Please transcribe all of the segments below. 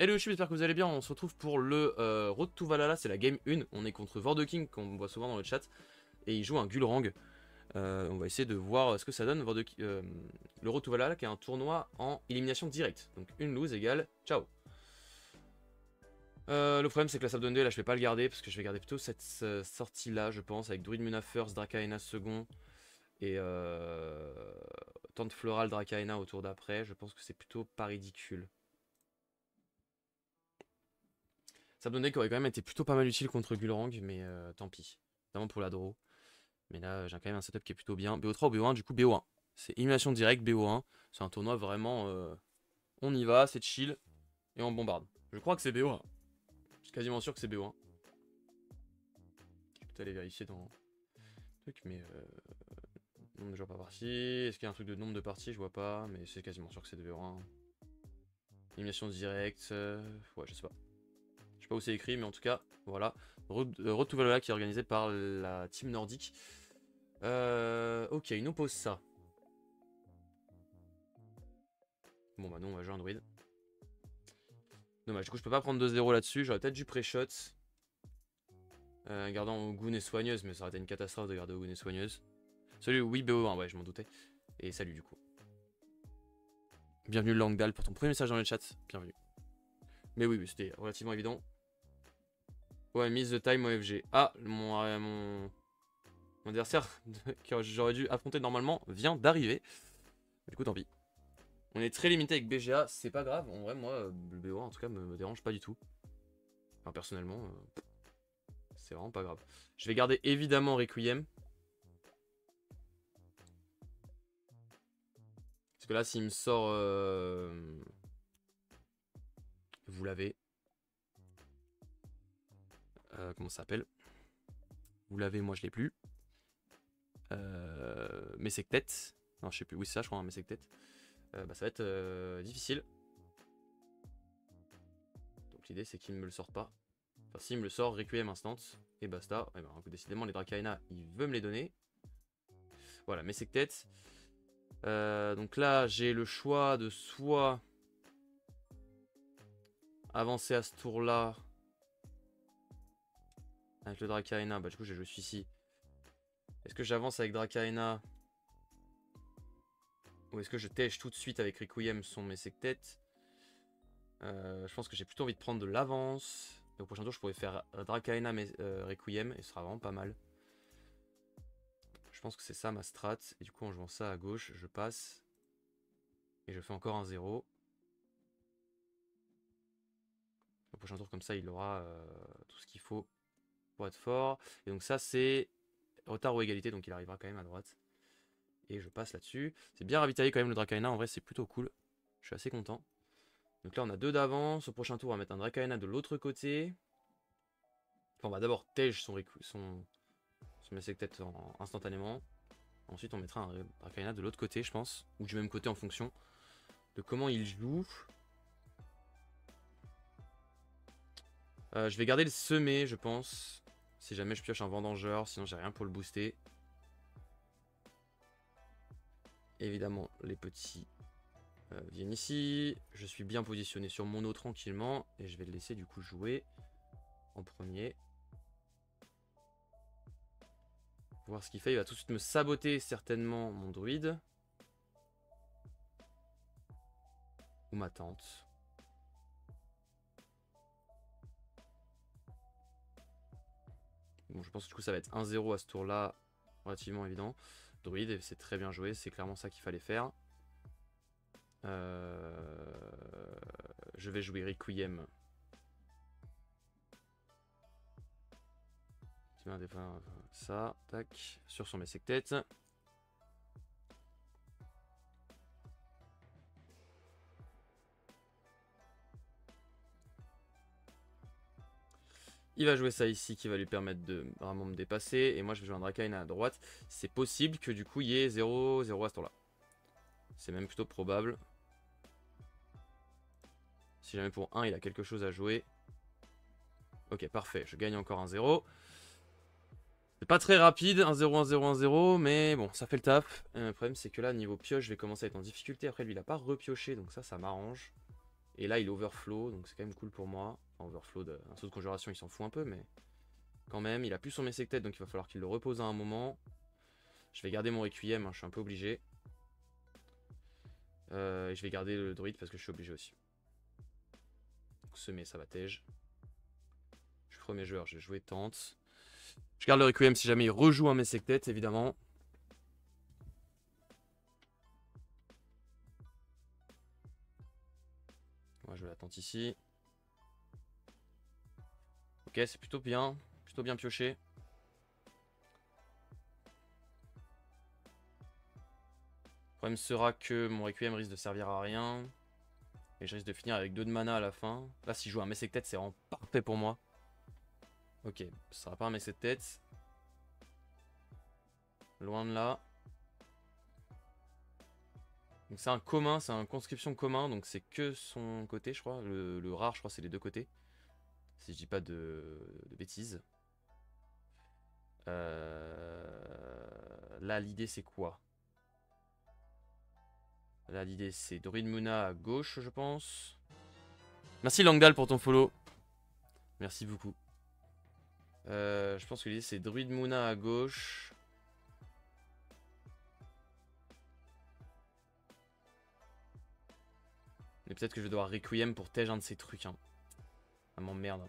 Hello YouTube, j'espère que vous allez bien. On se retrouve pour le Road to Valhalla, c'est la game 1. On est contre Vordeking, qu'on voit souvent dans le chat. Et il joue un Gulrang. On va essayer de voir ce que ça donne. Le Road to Valhalla qui est un tournoi en élimination directe. Donc une lose égale ciao. Le problème c'est que la Sabdonde là je vais pas le garder parce que je vais garder plutôt cette sortie là je pense avec Druid Muna first, Drakaena second et Tente Floral Drakaena au tour d'après. Je pense que c'est plutôt pas ridicule. Sabdonde qui aurait quand même été plutôt pas mal utile contre Gulrang mais tant pis. Notamment pour la draw. Mais là j'ai quand même un setup qui est plutôt bien. BO3 ou BO1 du coup BO1. C'est élimination directe BO1. C'est un tournoi vraiment on y va, c'est chill et on bombarde. Je crois que c'est BO1. Je suis quasiment sûr que c'est BO1. Je vais peut-être aller vérifier dans le truc, mais nombre de joueurs par partie. Est-ce qu'il y a un truc de nombre de parties? Je vois pas, mais c'est quasiment sûr que c'est de BO1. Élimination directe. Ouais, je sais pas. Je sais pas où c'est écrit, mais en tout cas, voilà. Road to Valhalla qui est organisé par la team nordique. Ok, il nous pose ça. Bon, bah non, on va jouer un druide. Dommage, du coup, je peux pas prendre 2-0 là-dessus. J'aurais peut-être dû pré-shot. Gardant Ogun et soigneuse, mais ça aurait été une catastrophe de garder Ogun et soigneuse. Salut, oui, BO1, ouais, je m'en doutais. Et salut, du coup. Bienvenue, Langdal, pour ton premier message dans le chat. Bienvenue. Mais oui, c'était relativement évident. Ouais, mise de time OFG. Ah, mon adversaire que j'aurais dû affronter normalement vient d'arriver. Du coup, tant pis. On est très limité avec BGA, c'est pas grave. En vrai, moi, le BO1 en tout cas me dérange pas du tout. Enfin, personnellement, c'est vraiment pas grave. Je vais garder évidemment Requiem. Parce que là, s'il me sort... Vous l'avez. Comment ça s'appelle? Vous l'avez, moi je l'ai plus. Mais c'est que tête. Non, je sais plus. Oui, c'est ça, je crois, hein, mais c'est que tête. Bah, ça va être difficile. Donc l'idée, c'est qu'il ne me le sort pas. Enfin, s'il me le sort, Requiem instant. Et basta. Et ben, décidément, les Drakaena, il veut me les donner. Voilà, mais c'est que tête. Donc là, j'ai le choix de soit avancer à ce tour-là avec le Drakaena. Bah, du coup, j'ai joué celui-ci. Est-ce que j'avance avec Drakaena ou est-ce que je tèche tout de suite avec Requiem son mes tête? Je pense que j'ai plutôt envie de prendre de l'avance. Et au prochain tour, je pourrais faire Drakaena mais Requiem et ce sera vraiment pas mal. Je pense que c'est ça ma strat. Et du coup, en jouant ça à gauche, je passe. Et je fais encore un 0. Au prochain tour, comme ça, il aura tout ce qu'il faut pour être fort. Et donc ça, c'est retard ou égalité. Donc il arrivera quand même à droite. Et je passe là-dessus. C'est bien ravitaillé quand même le Drakaena. En vrai, c'est plutôt cool. Je suis assez content. Donc là, on a 2 d'avance. Au prochain tour, on va mettre un Drakaena de l'autre côté. Enfin, on va d'abord tège son tête instantanément. Ensuite, on mettra un Drakaena de l'autre côté, je pense. Ou du même côté en fonction de comment il joue. Je vais garder le semé, je pense. Si jamais je pioche un vendangeur. Sinon, j'ai rien pour le booster. Évidemment, les petits viennent ici. Je suis bien positionné sur mon eau tranquillement. Et je vais le laisser du coup jouer en premier. Voir ce qu'il fait. Il va tout de suite me saboter certainement mon druide. Ou ma tante. Bon, je pense que du coup ça va être 1-0 à ce tour là. Relativement évident. Druide, c'est très bien joué. C'est clairement ça qu'il fallait faire. Je vais jouer Requiem. Ça, tac. Sur son tête. Il va jouer ça ici qui va lui permettre de vraiment me dépasser. Et moi je vais jouer un Drakaena à droite. C'est possible que du coup il y ait 0-0 à ce tour-là. C'est même plutôt probable. Si jamais pour 1 il a quelque chose à jouer. Ok, parfait. Je gagne encore un 0. C'est pas très rapide, 1-0, 1-0, 1-0. Mais bon, ça fait le taf. Le problème c'est que là, niveau pioche, je vais commencer à être en difficulté. Après lui il a pas repioché. Donc ça m'arrange. Et là, il overflow, donc c'est quand même cool pour moi. Enfin, overflow, un saut de conjuration, il s'en fout un peu, mais quand même. Il a plus son Messec-Tête, donc il va falloir qu'il le repose à un moment. Je vais garder mon Requiem, hein, je suis un peu obligé. Et je vais garder le druide parce que je suis obligé aussi. Donc, semer, ça va tège. Je suis premier joueur, je vais jouer tente. Je garde le Requiem si jamais il rejoue un Messec-Tête, évidemment. Moi, je vais la tente ici. Ok, c'est plutôt bien pioché. Le problème sera que mon Requiem risque de servir à rien. Et je risque de finir avec 2 de mana à la fin. Là, si je joue un Messec-Tête, c'est vraiment parfait pour moi. Ok, ce sera pas un Messec-Tête. Loin de là. Donc c'est un commun, c'est un conscription commun, donc c'est que son côté, je crois. Le rare, je crois, c'est les deux côtés. Si je dis pas de bêtises. Là, l'idée, c'est quoi? Là, l'idée, c'est Druid Muna à gauche, je pense. Merci Langdal pour ton follow. Merci beaucoup. Je pense que l'idée, c'est Druid Muna à gauche. Mais peut-être que je vais devoir Requiem pour tège un de ces trucs. Hein. Ça m'emmerde.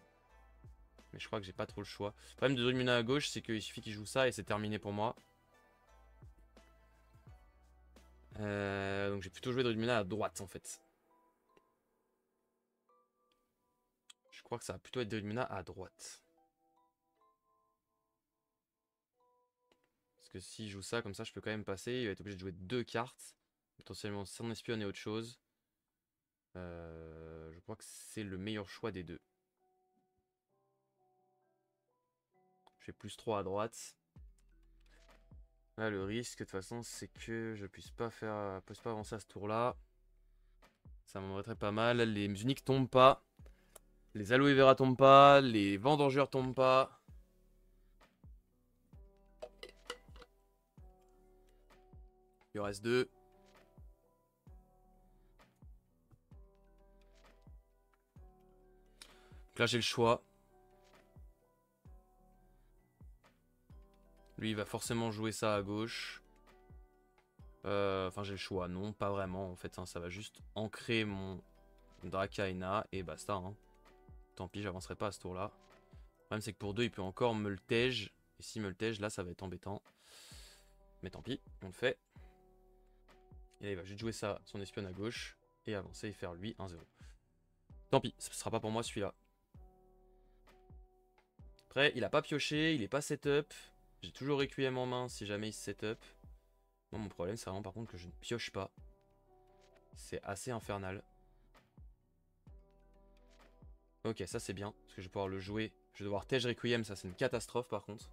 Mais je crois que j'ai pas trop le choix. Le problème de Druid Muna à gauche, c'est qu'il suffit qu'il joue ça et c'est terminé pour moi. Donc j'ai plutôt joué Druid Muna à droite en fait. Je crois que ça va plutôt être Druid Muna à droite. Parce que si je joue ça, comme ça je peux quand même passer. Il va être obligé de jouer 2 cartes. Potentiellement sans espionner autre chose. Je crois que c'est le meilleur choix des deux. Je fais plus 3 à droite. Là, le risque, de toute façon, c'est que je puisse pas avancer à ce tour-là. Ça m'embêterait pas mal. Les uniques tombent pas. Les aloe vera tombent pas. Les vendangeurs tombent pas. Il en reste 2. Donc là, j'ai le choix. Lui, il va forcément jouer ça à gauche. Enfin, j'ai le choix. Non, pas vraiment. En fait, hein, ça va juste ancrer mon Dracaena et basta. Hein. Tant pis, j'avancerai pas à ce tour-là. Le problème, c'est que pour 2, il peut encore me le tège. Et s'il me le tège, là, ça va être embêtant. Mais tant pis, on le fait. Et là, il va juste jouer ça, son espionne à gauche. Et avancer et faire lui 1-0. Tant pis, ce sera pas pour moi celui-là. Après, il a pas pioché, il est pas setup. J'ai toujours Requiem en main si jamais il se setup. Moi, mon problème, c'est vraiment par contre que je ne pioche pas. C'est assez infernal. Ok, ça c'est bien, parce que je vais pouvoir le jouer. Je vais devoir Tej Requiem, ça c'est une catastrophe par contre.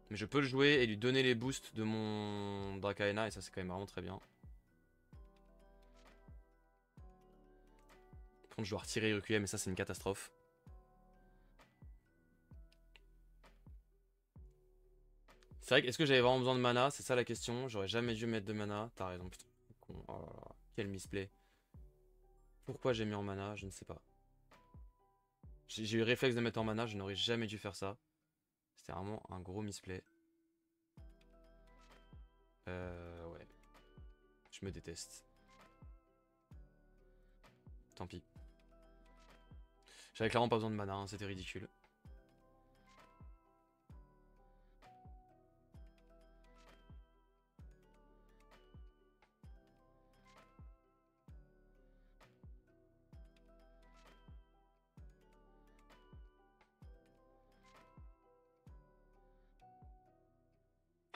Mais je peux le jouer et lui donner les boosts de mon Dracaena, et ça c'est quand même vraiment très bien. Par contre, je dois retirer Requiem, et ça c'est une catastrophe. C'est vrai que, est-ce que j'avais vraiment besoin de mana? C'est ça la question. J'aurais jamais dû mettre de mana. T'as raison, putain. Con. Oh là là. Quel misplay. Pourquoi j'ai mis en mana? Je ne sais pas. J'ai eu le réflexe de mettre en mana, je n'aurais jamais dû faire ça. C'était vraiment un gros misplay. Ouais. Je me déteste. Tant pis. J'avais clairement pas besoin de mana, hein, c'était ridicule.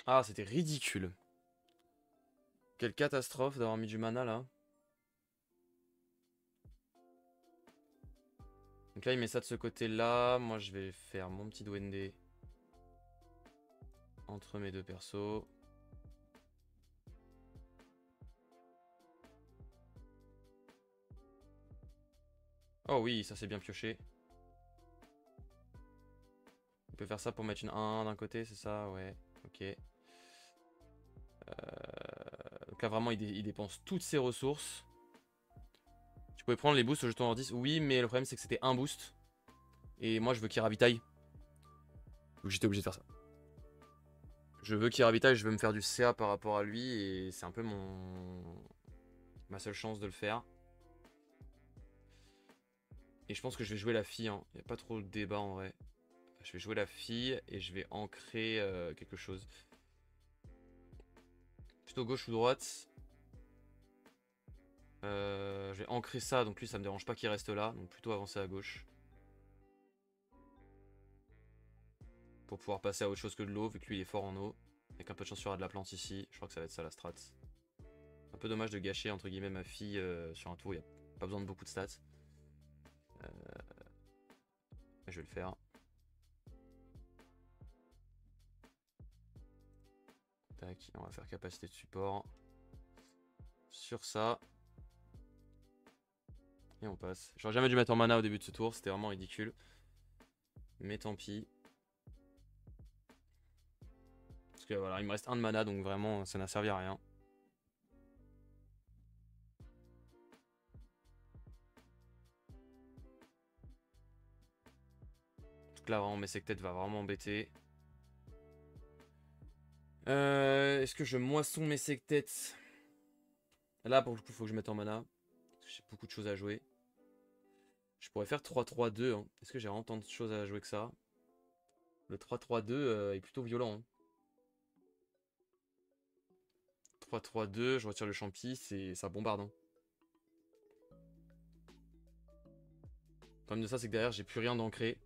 Ah, c'était ridicule. Quelle catastrophe d'avoir mis du mana là. Donc là, il met ça de ce côté-là. Moi, je vais faire mon petit Duende entre mes deux persos. Oh oui, ça c'est bien pioché. On peut faire ça pour mettre une 1 d'un côté, c'est ça? Ouais, ok. Donc cas vraiment il dépense toutes ses ressources. Tu pouvais prendre les boosts au jeton hors 10. Oui, mais le problème c'est que c'était un boost. Et moi je veux qu'il ravitaille. Donc j'étais obligé de faire ça. Je veux qu'il ravitaille, je veux me faire du CA par rapport à lui. Et c'est un peu ma seule chance de le faire. Et je pense que je vais jouer la fille. Hein. Il n'y a pas trop de débat en vrai. Je vais jouer la fille et je vais ancrer quelque chose. Plutôt gauche ou droite. Je vais ancrer ça, donc lui ça me dérange pas qu'il reste là. Donc plutôt avancer à gauche. Pour pouvoir passer à autre chose que de l'eau, vu que lui il est fort en eau. Avec un peu de chance, il y aura de la plante ici. Je crois que ça va être ça la strat. Un peu dommage de gâcher entre guillemets ma fille sur un tour. Il n'y a pas besoin de beaucoup de stats. Je vais le faire. Tac, on va faire capacité de support. Sur ça. Et on passe. J'aurais jamais dû mettre en mana au début de ce tour, c'était vraiment ridicule. Mais tant pis. Parce que voilà, il me reste un de mana, donc vraiment ça n'a servi à rien. Donc là vraiment mes sectets va vraiment embêter. Est-ce que je moisson mes sectets? Là pour le coup faut que je mette en mana. J'ai beaucoup de choses à jouer. Je pourrais faire 3-3-2. Hein. Est-ce que j'ai vraiment tant de choses à jouer que ça? Le 3-3-2 est plutôt violent. Hein. 3-3-2, je retire le champi, ça bombarde. Hein. Le problème de ça, c'est que derrière, j'ai plus rien d'ancré.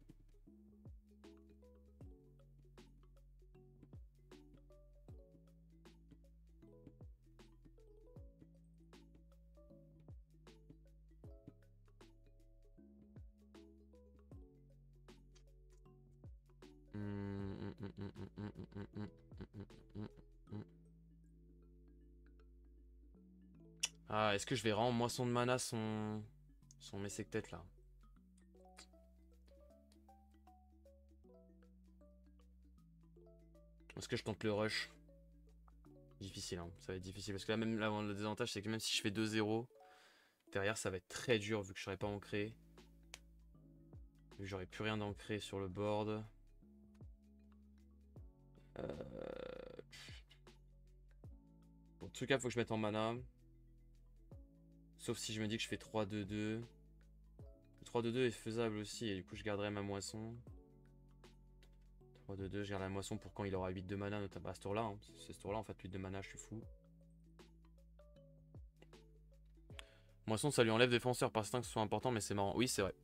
Ah, est-ce que je vais vraiment moisson de mana son mes sectets là? Est-ce que je tente le rush? Difficile, hein. Ça va être difficile. Parce que là, même là, le désavantage, c'est que même si je fais 2-0, derrière, ça va être très dur vu que je serai pas ancré. Vu que j'aurai plus rien d'ancré sur le board. Bon, en tout cas, il faut que je mette en mana. Sauf si je me dis que je fais 3-2-2. Le 3-2-2 est faisable aussi, et du coup, je garderai ma moisson. 3-2-2, je garde la moisson pour quand il aura 8 de mana, notamment à ce tour-là. Hein. C'est ce tour-là, en fait, 8 de mana, je suis fou. Moisson, ça lui enlève défenseur, pas certain que ce soit important, mais c'est marrant. Oui, c'est vrai.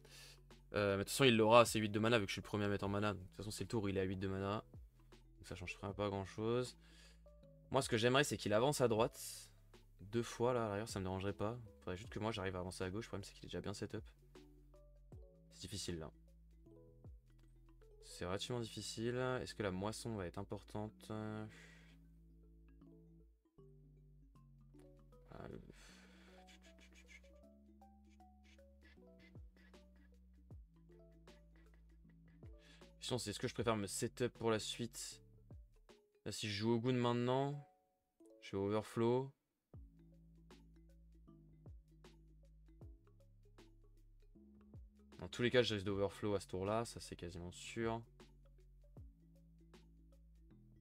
Mais de toute façon, il l'aura à ses 8 de mana, vu que je suis le premier à mettre en mana. Donc, de toute façon, c'est le tour où il est à 8 de mana. Donc ça change pas grand-chose. Moi, ce que j'aimerais, c'est qu'il avance à droite. 2 fois, là, à l'arrière, ça me dérangerait pas. Faudrait juste que moi, j'arrive à avancer à gauche. Le problème, c'est qu'il est déjà bien setup. C'est difficile, là. C'est relativement difficile. Est-ce que la moisson va être importante? Sinon, c'est est-ce que je préfère me setup pour la suite? Là, si je joue au Goon maintenant, je vais au overflow. Dans tous les cas, je risque d'overflow à ce tour-là, ça c'est quasiment sûr.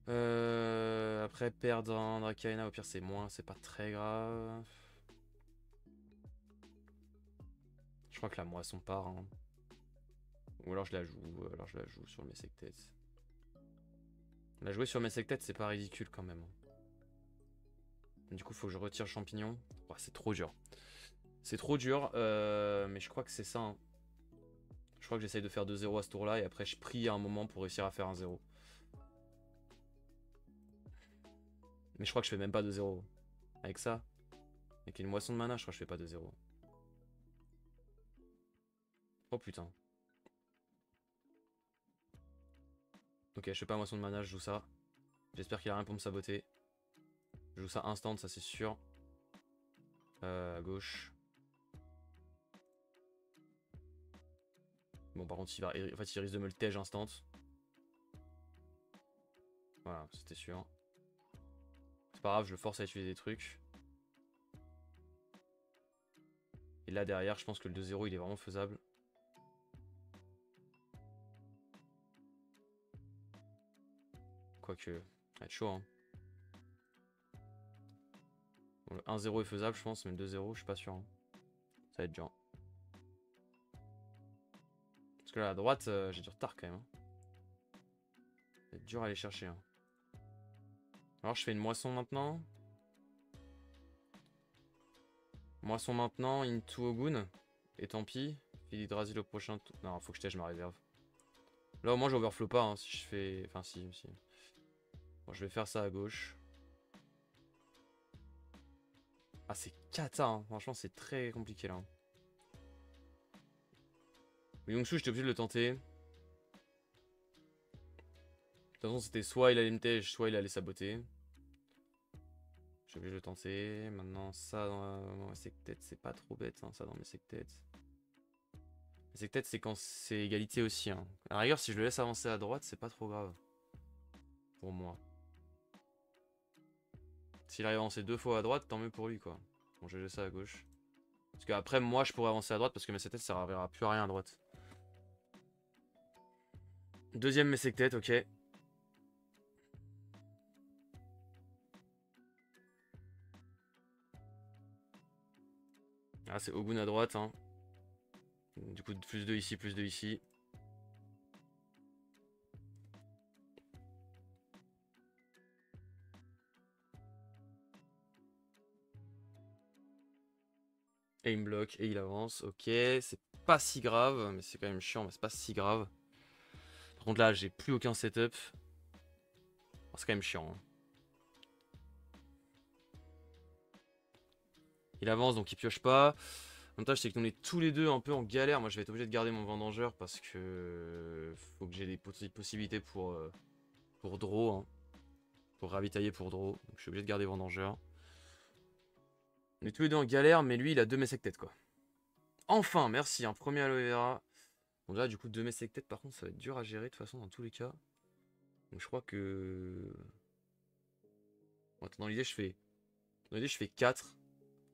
Après, perdre un Dracaena, au pire, c'est moins, c'est pas très grave. Je crois que la moisson part. Hein. Ou alors je la joue sur mes sectets. La jouer sur mes sectets, c'est pas ridicule quand même. Du coup, faut que je retire champignon. Oh, c'est trop dur. C'est trop dur, mais je crois que c'est ça. Hein. Je crois que j'essaye de faire 2-0 à ce tour-là et après je prie à un moment pour réussir à faire un 0. Mais je crois que je fais même pas 2-0. Avec ça, avec une moisson de mana, je crois que je fais pas 2-0. Oh putain. Ok, je fais pas moisson de mana, je joue ça. J'espère qu'il a rien pour me saboter. Je joue ça instant, ça c'est sûr. À gauche. Bon, par contre, en fait, il risque de me le tège instant. Voilà, c'était sûr. C'est pas grave, je le force à utiliser des trucs. là derrière, je pense que le 2-0 il est vraiment faisable. Quoique, ça va être chaud hein. Bon, le 1-0 est faisable je pense, mais le 2-0 je suis pas sûr. Hein. Ça va être dur. Parce que là à droite, j'ai du retard quand même. Hein. Ça va être dur à aller chercher. Hein. Alors je fais une moisson maintenant. Moisson maintenant, into Ogun. Et tant pis. Philidrasil au prochain tour. Non, faut que je tèche ma réserve. Là au moins j'overflow pas hein, si je fais. Enfin si. Bon, je vais faire ça à gauche. Ah c'est cata hein. Franchement c'est très compliqué là. Yongsu j'étais obligé de le tenter. De toute façon c'était soit il allait me tèche, soit il allait saboter. J'ai obligé de le tenter. Maintenant ça dans mes sec-têtes c'est pas trop bête hein, ça dans mes sec-têtes. Les sec-têtes c'est quand c'est égalité aussi hein. À la rigueur si je le laisse avancer à droite c'est pas trop grave. Pour moi. S'il arrive à avancer 2 fois à droite tant mieux pour lui quoi. Bon je vais laisser ça à gauche. Parce qu'après moi je pourrais avancer à droite parce que mes sec-têtes ça servira plus à rien à droite. Deuxième mes sec-têtes ok. Ah c'est Ogun à droite hein. Du coup plus 2 ici, plus 2 ici. Et il me bloque et il avance. Ok, c'est pas si grave, mais c'est quand même chiant, mais c'est pas si grave. Par contre là j'ai plus aucun setup. Oh, c'est quand même chiant. Hein. Il avance donc il pioche pas. L'avantage c'est que nous on est tous les deux un peu en galère. Moi je vais être obligé de garder mon vendangeur parce que faut que j'ai des possibilités pour draw. Hein. Pour ravitailler pour draw. Donc je suis obligé de garder vendangeur. On est tous les deux en galère mais lui il a 2 mes sec-têtes quoi. Enfin merci, un premier aloe vera. Bon là du coup 2 mes sec-têtes par contre ça va être dur à gérer de toute façon dans tous les cas. Donc je crois que... Bon, attends, dans l'idée je fais... 4.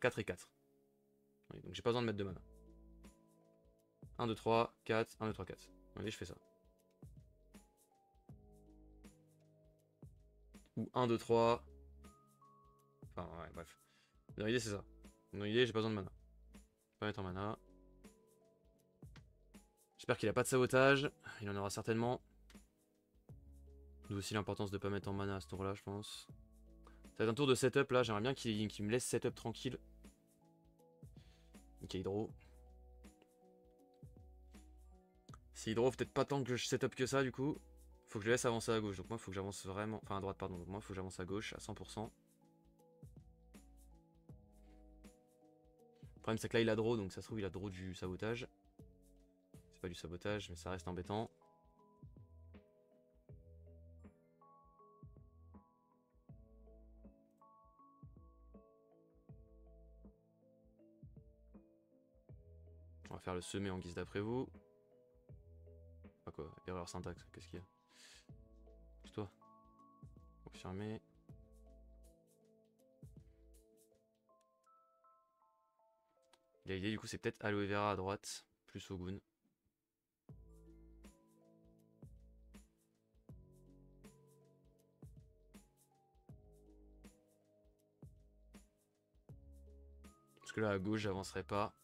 4 et 4. Oui, donc j'ai pas besoin de mettre de mana. 1, 2, 3, 4, 1, 2, 3, 4. Dans l'idée je fais ça. Ou 1, 2, 3. Enfin ouais bref. Dans l'idée c'est ça. Dans l'idée j'ai pas besoin de mana. Je vais pas mettre en mana. J'espère qu'il a pas de sabotage. Il en aura certainement. D'où aussi l'importance de pas mettre en mana à ce tour là je pense. Ça va être un tour de setup là. J'aimerais bien qu'il me laisse setup tranquille. Ok hydro. Si hydro peut-être pas tant que je setup que ça du coup. Faut que je le laisse avancer à gauche. Donc moi faut que j'avance vraiment. Enfin à droite pardon. Donc moi faut que j'avance à gauche à 100%. Le problème c'est que là il a draw. Donc ça se trouve il a draw du sabotage. C'est pas du sabotage mais ça reste embêtant. On va faire le semer en guise d'après vous. Pas quoi, erreur syntaxe, qu'est-ce qu'il y a? Pousse-toi. Confirmer. L'idée du coup c'est peut-être aloe vera à droite, plus Ogun. Parce que là à gauche j'avancerai pas.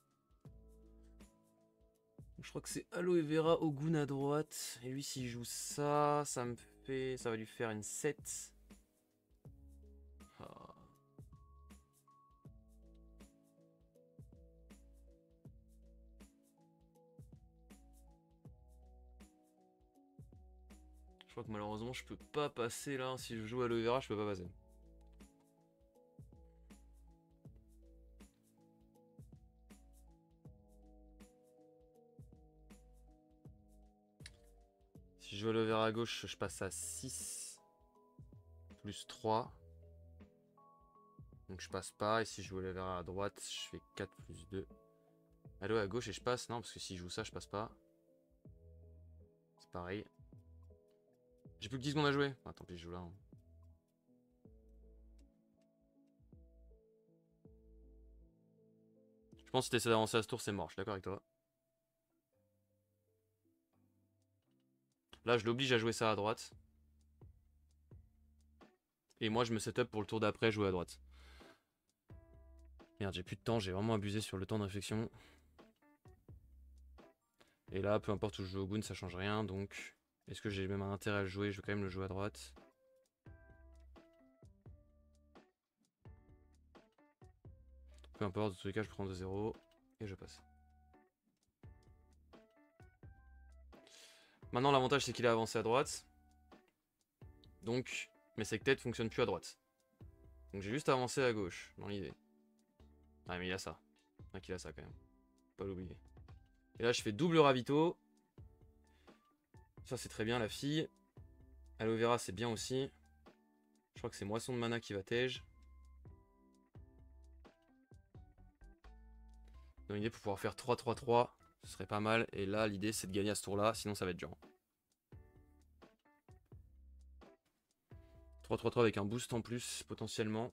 Je crois que c'est aloe vera Ogun à droite. Et lui s'il joue ça, ça me fait. Ça va lui faire une 7. Ah. Je crois que malheureusement je peux pas passer là. Si je joue aloe vera, je peux pas passer. Si je joue aloe vera à gauche, je passe à 6. Plus 3. Donc je passe pas. Et si je joue aloe vera à droite, je fais 4 plus 2. Aloe à gauche et je passe. Non, parce que si je joue ça, je passe pas. C'est pareil. J'ai plus que 10 secondes à jouer. Ah, tant pis, je joue là. Hein. Je pense que si t'essaies d'avancer à ce tour, c'est mort, je suis d'accord avec toi. Là, je l'oblige à jouer ça à droite. Et moi, je me set up pour le tour d'après jouer à droite. Merde, j'ai plus de temps, j'ai vraiment abusé sur le temps de réflexion. Et là, peu importe où je joue au Goon, ça change rien, donc... Est-ce que j'ai même un intérêt à le jouer? Je vais quand même le jouer à droite. Peu importe, dans tous les cas, je prends 2-0 et je passe. Maintenant, l'avantage, c'est qu'il a avancé à droite. Donc, mes sec-têtes fonctionnent plus à droite. Donc, j'ai juste avancé à gauche, dans l'idée. Ah, mais il a ça. Donc, il a ça quand même. Faut pas l'oublier. Et là, je fais double ravito. Ça, c'est très bien, la fille. Aloe Vera, c'est bien aussi. Je crois que c'est moisson de mana qui va tège. Dans l'idée, pour pouvoir faire 3-3-3, ce serait pas mal. Et là, l'idée, c'est de gagner à ce tour-là, sinon ça va être dur. 3-3-3 avec un boost en plus, potentiellement.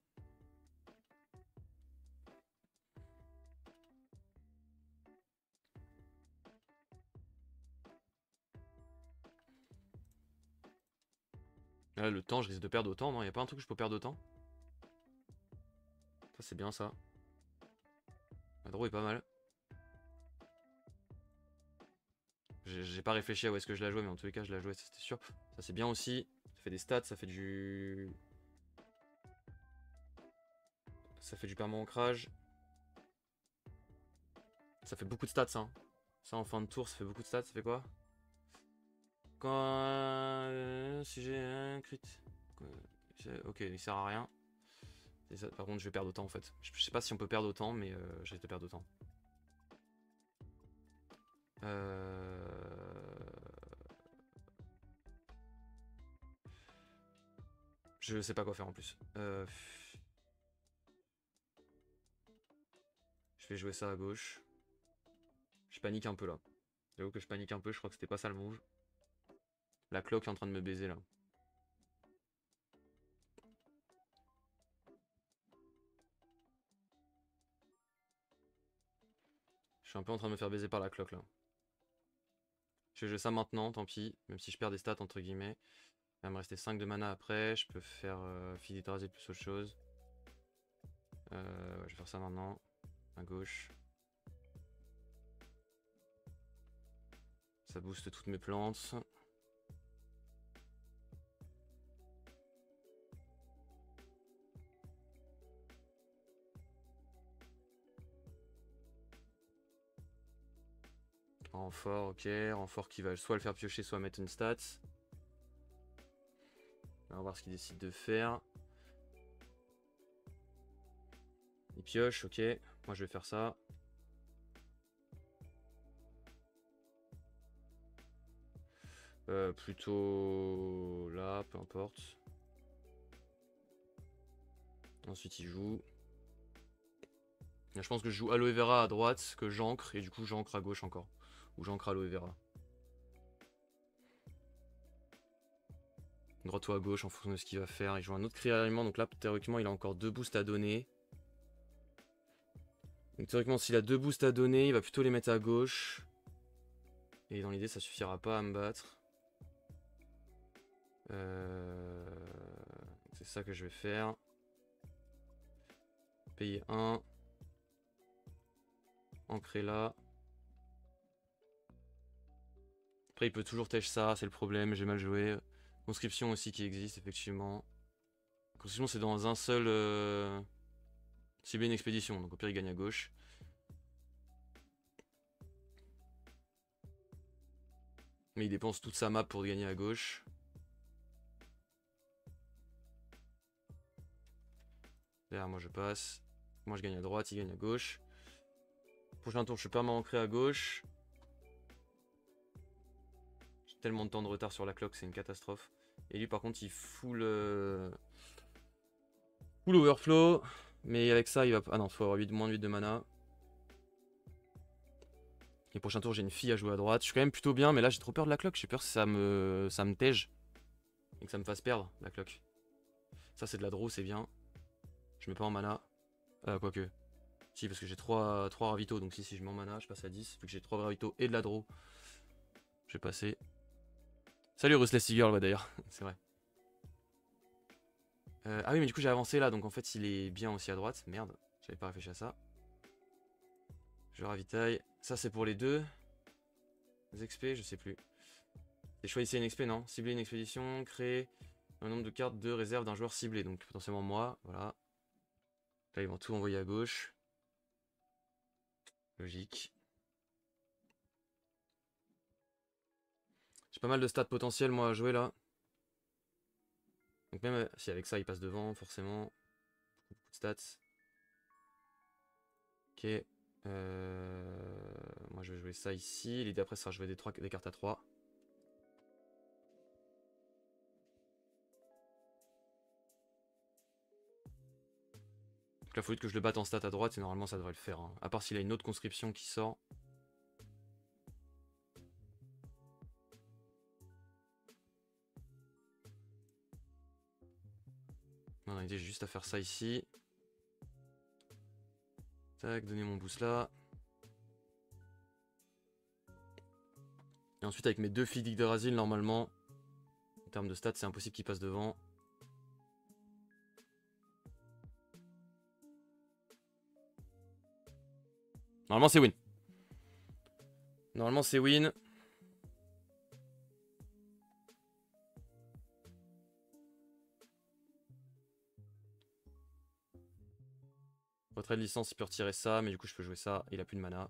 Là, le temps, je risque de perdre autant, non? Y'a pas un truc que je peux perdre autant? Ça, c'est bien, ça. La draw est pas mal. J'ai pas réfléchi à où est-ce que je la jouais, mais en tous les cas, je la jouais, c'était sûr. Ça, c'est bien aussi. Ça fait des stats, ça fait du... Ça fait du perma ancrage. Ça fait beaucoup de stats, ça. Hein. Ça, en fin de tour, ça fait beaucoup de stats. Ça fait quoi? Quand... si j'ai un crit... Ok, il sert à rien. Ça, par contre, je vais perdre autant, en fait. Je sais pas si on peut perdre autant, mais je risque de perdre autant. Je sais pas quoi faire en plus. Je vais jouer ça à gauche. Je panique un peu là. J'avoue que je panique un peu, je crois que c'était pas ça le move. La cloque est en train de me baiser là. Je suis un peu en train de me faire baiser par la cloque là. Je vais jouer ça maintenant, tant pis. Même si je perds des stats entre guillemets. Il va me rester 5 de mana après. Je peux faire Philidraser plus autre chose. Ouais, je vais faire ça maintenant. À gauche. Ça booste toutes mes plantes. Renfort, ok. Renfort qui va soit le faire piocher, soit mettre une stat. On va voir ce qu'il décide de faire. Il pioche, ok. Moi je vais faire ça. Plutôt là, peu importe. Ensuite il joue. Là, je pense que je joue Aloe Vera à droite, que j'ancre, et du coup j'ancre à gauche encore. Ou j'ancre Aloe Vera. Droite ou à gauche en fonction de ce qu'il va faire. Il joue un autre cri aliment, donc là théoriquement il a encore 2 boosts à donner. Donc théoriquement s'il a 2 boosts à donner, il va plutôt les mettre à gauche. Et dans l'idée ça suffira pas à me battre. C'est ça que je vais faire. Payer 1. Ancrer là. Après il peut toujours tèche ça, c'est le problème, j'ai mal joué. Conscription aussi qui existe effectivement. Conscription c'est dans un seul... cibler une expédition, donc au pire il gagne à gauche. Mais il dépense toute sa map pour gagner à gauche. Derrière moi je passe. Moi je gagne à droite, il gagne à gauche. Prochain tour je suis pas mal ancré à gauche. J'ai tellement de temps de retard sur la cloque, c'est une catastrophe. Et lui par contre il full overflow. Mais avec ça il va... Ah non, faut avoir moins de 8 de mana. Et prochain tour j'ai une fille à jouer à droite. Je suis quand même plutôt bien, mais là j'ai trop peur de la cloque. J'ai peur que ça me tège. Et que ça me fasse perdre la cloque. Ça c'est de la draw, c'est bien. Je mets pas en mana. Quoique. Si, parce que j'ai 3 ravitaux, donc si je mets en mana, je passe à 10. Vu que j'ai 3 ravitaux et de la draw, je vais passer. Salut Rustless Eagle, ouais, d'ailleurs, c'est vrai. Ah oui, mais du coup j'ai avancé là, donc en fait il est bien aussi à droite. Merde, j'avais pas réfléchi à ça. Je ravitaille. Ça c'est pour les deux. Les XP, je sais plus. Et choisissez une XP, non. Cibler une expédition, créer un nombre de cartes de réserve d'un joueur ciblé. Donc potentiellement moi, voilà. Là ils vont tout envoyer à gauche. Logique. J'ai pas mal de stats potentiels moi à jouer là. Donc même si avec ça il passe devant, forcément. Beaucoup de stats. Ok. Moi je vais jouer ça ici. L'idée après sera de jouer des cartes à 3. Donc là faut juste que je le batte en stats à droite et normalement ça devrait le faire. Hein. À part s'il a une autre conscription qui sort. Non, l'idée j'ai juste à faire ça ici. Tac, donner mon boost là. Et ensuite avec mes 2 filles d'Yggdrasil normalement, en termes de stats c'est impossible qu'ils passent devant. Normalement c'est win. Normalement c'est win. Retrait de licence, il peut retirer ça, mais du coup je peux jouer ça, il a plus de mana.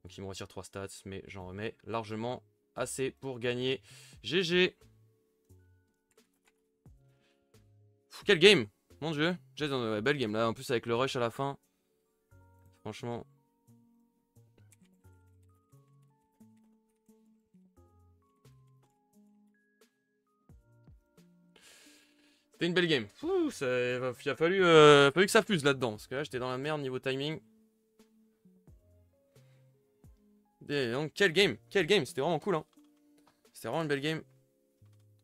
Donc il me retire 3 stats, mais j'en remets largement assez pour gagner. GG. Quel game. Mon dieu. Ouais, belle game là, en plus avec le rush à la fin. Franchement. C'était une belle game. Ouh, il a fallu que ça fuse là-dedans. Parce que là j'étais dans la merde niveau timing. Et donc quel game. C'était vraiment cool hein. C'était vraiment une belle game.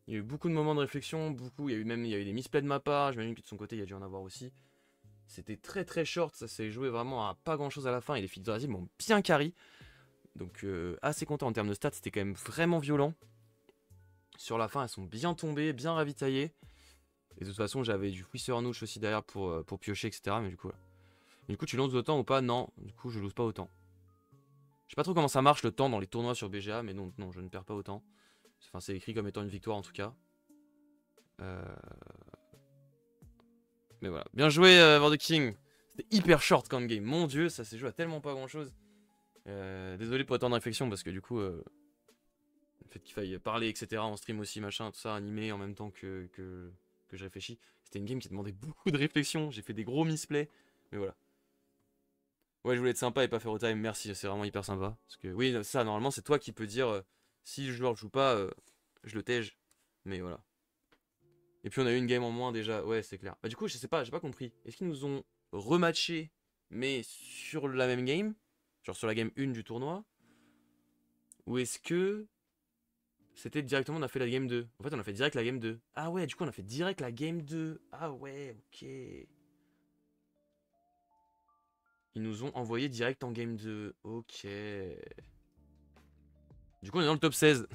Il y a eu beaucoup de moments de réflexion, il y a eu des misplays de ma part, j'imagine que de son côté il y a dû en avoir aussi. C'était très très short, ça s'est joué vraiment à pas grand chose à la fin et les filles de m'ont bien carry. Donc assez content en termes de stats, c'était quand même vraiment violent. Sur la fin elles sont bien tombées, bien ravitaillées. Et de toute façon j'avais du Fouisseur-Nouche aussi derrière pour piocher etc. Mais du coup, voilà. Du coup tu lances autant ou pas? Non, du coup je lose pas autant. Je sais pas trop comment ça marche le temps dans les tournois sur BGA, mais non, je ne perds pas autant. Enfin c'est écrit comme étant une victoire en tout cas. Mais voilà. Bien joué, War the King. C'était hyper short comme game. Mon dieu, ça s'est joué à tellement pas grand chose. Désolé pour autant de réflexion parce que du coup, le fait qu'il faille parler, etc. en stream aussi, machin, tout ça, animé en même temps que je réfléchis. C'était une game qui demandait beaucoup de réflexion. J'ai fait des gros misplays. Mais voilà. Ouais, je voulais être sympa et pas faire au time. Merci, c'est vraiment hyper sympa. Parce que oui, ça, normalement, c'est toi qui peux dire si le joueur joue pas, je le tège. Mais voilà. Et puis on a eu une game en moins déjà, ouais c'est clair. Bah du coup je sais pas, j'ai pas compris. Est-ce qu'ils nous ont rematché mais sur la même game? Genre sur la game 1 du tournoi? Ou est-ce que c'était directement on a fait la game 2? En fait on a fait direct la game 2. Ah ouais du coup on a fait direct la game 2. Ah ouais ok. Ils nous ont envoyé direct en game 2. Ok. Du coup on est dans le top 16.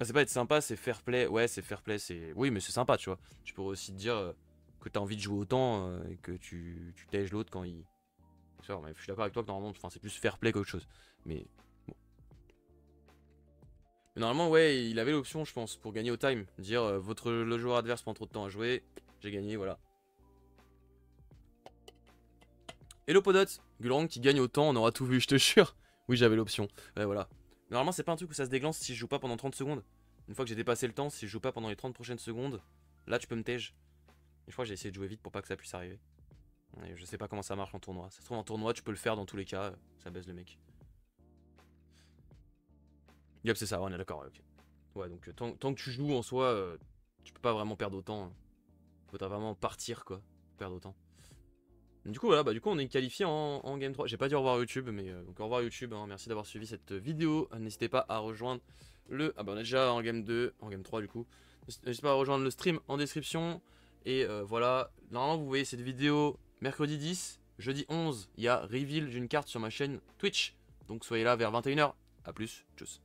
Ah, c'est pas être sympa, c'est fair play. Ouais, c'est fair play. Oui, mais c'est sympa, tu vois. Tu pourrais aussi te dire que t'as envie de jouer autant et que tu tèges l'autre quand il. Mais je suis d'accord avec toi que normalement, c'est plus fair play qu'autre chose. Mais bon. Mais normalement, ouais, il avait l'option, je pense, pour gagner au time. Dire le joueur adverse prend trop de temps à jouer, j'ai gagné, voilà. Hello Podot, Gulrang qui gagne autant, on aura tout vu, je te jure. Oui, j'avais l'option. Ouais, voilà. Normalement, c'est pas un truc où ça se déglance si je joue pas pendant 30 secondes. Une fois que j'ai dépassé le temps, si je joue pas pendant les 30 prochaines secondes, là tu peux me tège. Et je crois que j'ai essayé de jouer vite pour pas que ça puisse arriver. Et je sais pas comment ça marche en tournoi. Ça se trouve en tournoi, tu peux le faire dans tous les cas, ça baisse le mec. Yep, c'est ça, on est d'accord, ouais, ok. Ouais, donc tant que tu joues en soi, tu peux pas vraiment perdre autant. Hein. Faudra vraiment partir quoi, pour perdre autant. Du coup voilà, bah du coup on est qualifié en Game 3. J'ai pas dit au revoir YouTube, mais donc au revoir YouTube, hein. Merci d'avoir suivi cette vidéo. N'hésitez pas à rejoindre le... Ah bah on est déjà en Game 2, en Game 3 du coup. N'hésitez pas à rejoindre le stream en description. Et voilà, normalement vous voyez cette vidéo mercredi 10, jeudi 11, il y a reveal d'une carte sur ma chaîne Twitch. Donc soyez là vers 21 h. A plus, tchuss.